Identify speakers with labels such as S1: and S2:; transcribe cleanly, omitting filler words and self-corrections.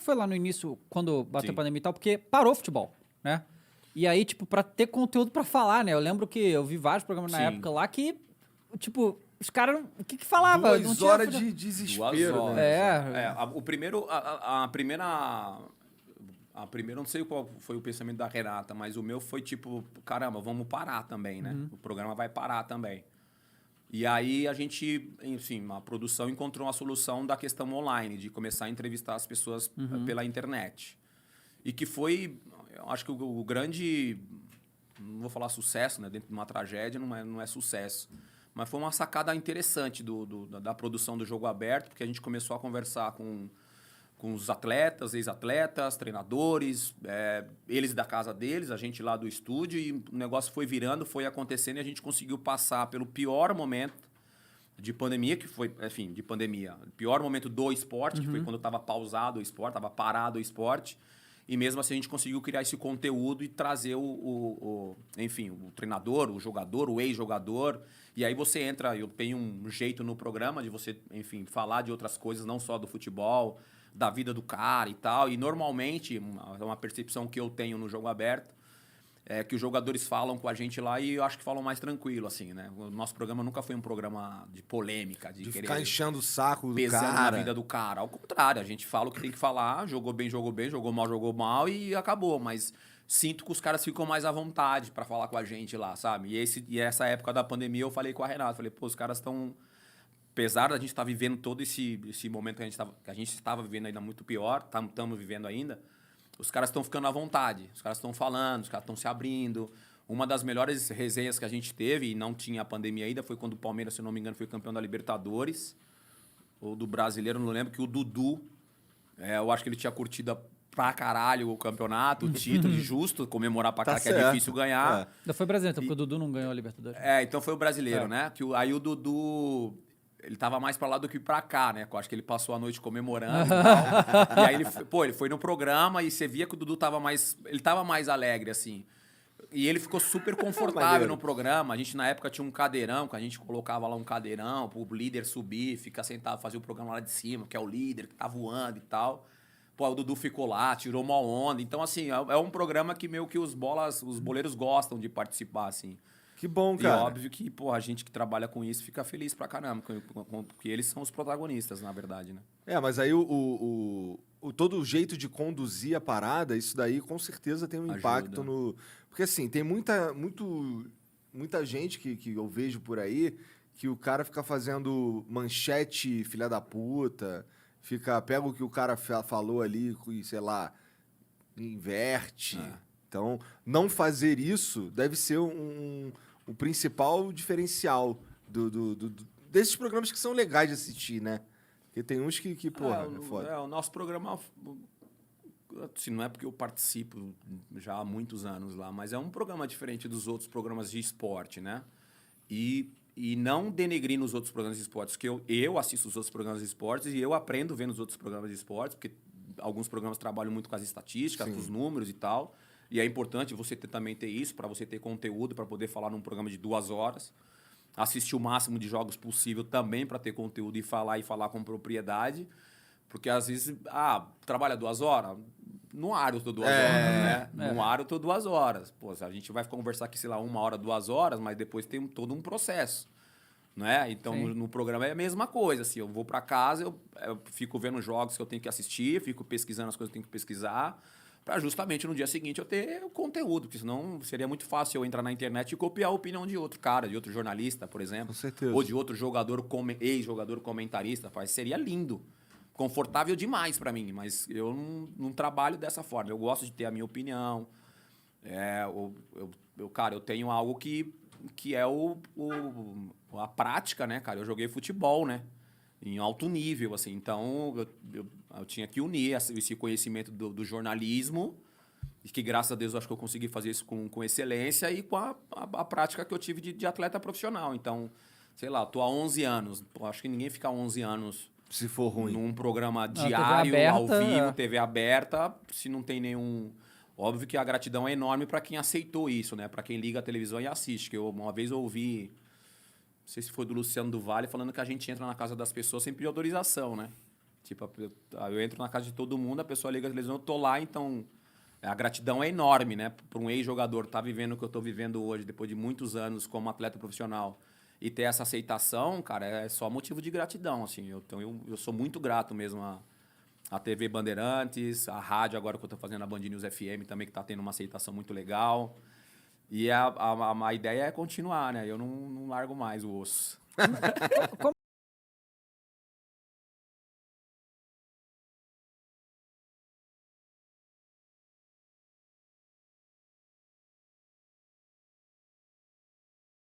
S1: que foi lá no início, quando bateu
S2: Sim.
S1: a pandemia e tal? Porque parou o futebol, né? E aí, tipo, pra ter conteúdo pra falar, né? Eu lembro que eu vi vários programas na
S2: Sim.
S1: época lá que, tipo, os caras... O que falava? Não
S3: 2
S1: tinha
S3: horas
S1: futebol.
S3: de desespero,
S2: 2 horas.
S3: né?
S2: O primeiro... A primeira, não sei qual foi o pensamento da Renata, mas o meu foi tipo, caramba, vamos parar também, né? O programa vai parar também. E aí a gente, enfim, a produção encontrou uma solução da questão online, de começar a entrevistar as pessoas pela internet. E que foi, eu acho que o grande, não vou falar sucesso, né? Dentro de uma tragédia não é sucesso. Mas foi uma sacada interessante da produção do Jogo Aberto, porque a gente começou a conversar com os atletas, ex-atletas, treinadores, eles da casa deles, a gente lá do estúdio, e o negócio foi virando, foi acontecendo, e a gente conseguiu passar pelo pior momento de pandemia, que foi, enfim, de pandemia, o pior momento do esporte, que foi quando estava pausado o esporte, estava parado o esporte, e mesmo assim a gente conseguiu criar esse conteúdo e trazer enfim, o treinador, o jogador, o ex-jogador, e aí você entra, eu tenho um jeito no programa de você, enfim, falar de outras coisas, não só do futebol, da vida do cara e tal. E normalmente, uma percepção que eu tenho no Jogo Aberto é que os jogadores falam com a gente lá e eu acho que falam mais tranquilo, assim, né? O nosso programa nunca foi um programa de polêmica, de
S3: De
S2: querer
S3: ficar enchendo o saco do
S2: pesando na
S3: cara.
S2: vida do cara. Ao contrário, a gente fala o que tem que falar, jogou bem, jogou mal e acabou. Mas sinto que os caras ficam mais à vontade para falar com a gente lá, sabe? E essa época da pandemia eu falei com a Renata, falei, pô, os caras estão... Apesar da gente estar vivendo todo esse momento que a gente estava vivendo ainda muito pior, estamos vivendo ainda, os caras estão ficando à vontade, os caras estão falando, os caras estão se abrindo. Uma das melhores resenhas que a gente teve, e não tinha a pandemia ainda, foi quando o Palmeiras, se eu não me engano, foi campeão da Libertadores, ou do Brasileiro, não lembro, que o Dudu, eu acho que ele tinha curtido pra caralho o campeonato, o título, justo, comemorar pra caralho, que é difícil ganhar.
S1: Ainda foi brasileiro, então, porque o Dudu não ganhou a Libertadores.
S2: Então foi o brasileiro, né? Aí o Dudu... Ele tava mais pra lá do que pra cá, né? Eu acho que ele passou a noite comemorando e tal. E aí ele foi no programa e você via que o Dudu tava mais... Ele tava mais alegre, assim. E ele ficou super confortável no programa. A gente, na época, tinha um cadeirão, que a gente colocava lá um cadeirão pro líder subir, ficar sentado, fazer o programa lá de cima, que é o líder, que tá voando e tal. Pô, o Dudu ficou lá, tirou uma onda. Então, assim, é um programa que meio que os boleiros gostam de participar, assim.
S3: Que bom, cara.
S2: E óbvio que, pô, a gente que trabalha com isso fica feliz pra caramba, porque eles são os protagonistas, na verdade, né?
S3: Mas aí todo o jeito de conduzir a parada, isso daí com certeza tem um impacto no... Porque assim, tem muita gente que eu vejo por aí que o cara fica fazendo manchete filha da puta, pega o que o cara falou ali e, sei lá, inverte. Então, não fazer isso deve ser o principal diferencial desses programas que são legais de assistir, né? Porque tem uns que porra, é foda.
S2: O nosso programa, assim, não é porque eu participo já há muitos anos lá, mas é um programa diferente dos outros programas de esporte, né? E não denegrindo os outros programas de esportes, que eu assisto os outros programas de esportes e eu aprendo vendo os outros programas de esportes, porque alguns programas trabalham muito com as estatísticas, com os números e tal. E é importante você também ter isso, para você ter conteúdo, para poder falar num programa de 2 horas. Assistir o máximo de jogos possível também para ter conteúdo e falar com propriedade. Porque às vezes, trabalha 2 horas? No ar eu tô 2 horas, né? No ar eu tô 2 horas. Pô, a gente vai conversar aqui, sei lá, 1 hora, 2 horas, mas depois tem todo um processo. Né? Então, no programa é a mesma coisa. Assim, eu vou para casa, eu fico vendo jogos que eu tenho que assistir, fico pesquisando as coisas que eu tenho que pesquisar, para justamente no dia seguinte eu ter o conteúdo, porque senão seria muito fácil eu entrar na internet e copiar a opinião de outro cara, de outro jornalista, por exemplo.
S3: Com certeza.
S2: Ou de outro jogador, ex-jogador comentarista. Seria lindo. Confortável demais para mim, mas eu não trabalho dessa forma. Eu gosto de ter a minha opinião. Cara, eu tenho algo que é a prática, né, cara? Eu joguei futebol, né? Em alto nível, assim. Então, eu tinha que unir esse conhecimento do jornalismo, e que, graças a Deus, eu acho que eu consegui fazer isso com excelência e com a prática que eu tive de atleta profissional. Então, sei lá, eu tô há 11 anos. Pô, acho que ninguém fica 11 anos...
S3: Se for ruim.
S2: Num programa
S1: TV
S2: diário,
S1: aberta,
S2: ao vivo, TV aberta, se não tem nenhum... Óbvio que a gratidão é enorme para quem aceitou isso, né? Para quem liga a televisão e assiste. Que uma vez eu ouvi, não sei se foi do Luciano do Vale, falando que a gente entra na casa das pessoas sem pedir autorização, né? Tipo, eu entro na casa de todo mundo, a pessoa liga a televisão, eu tô lá, então a gratidão é enorme, né? Para um ex-jogador estar vivendo o que eu tô vivendo hoje, depois de muitos anos como atleta profissional, e ter essa aceitação, cara, é só motivo de gratidão, assim. Eu sou muito grato mesmo a TV Bandeirantes, a rádio agora que eu tô fazendo a Band News FM também, que tá tendo uma aceitação muito legal. E a ideia é continuar, né? Eu não largo mais o osso.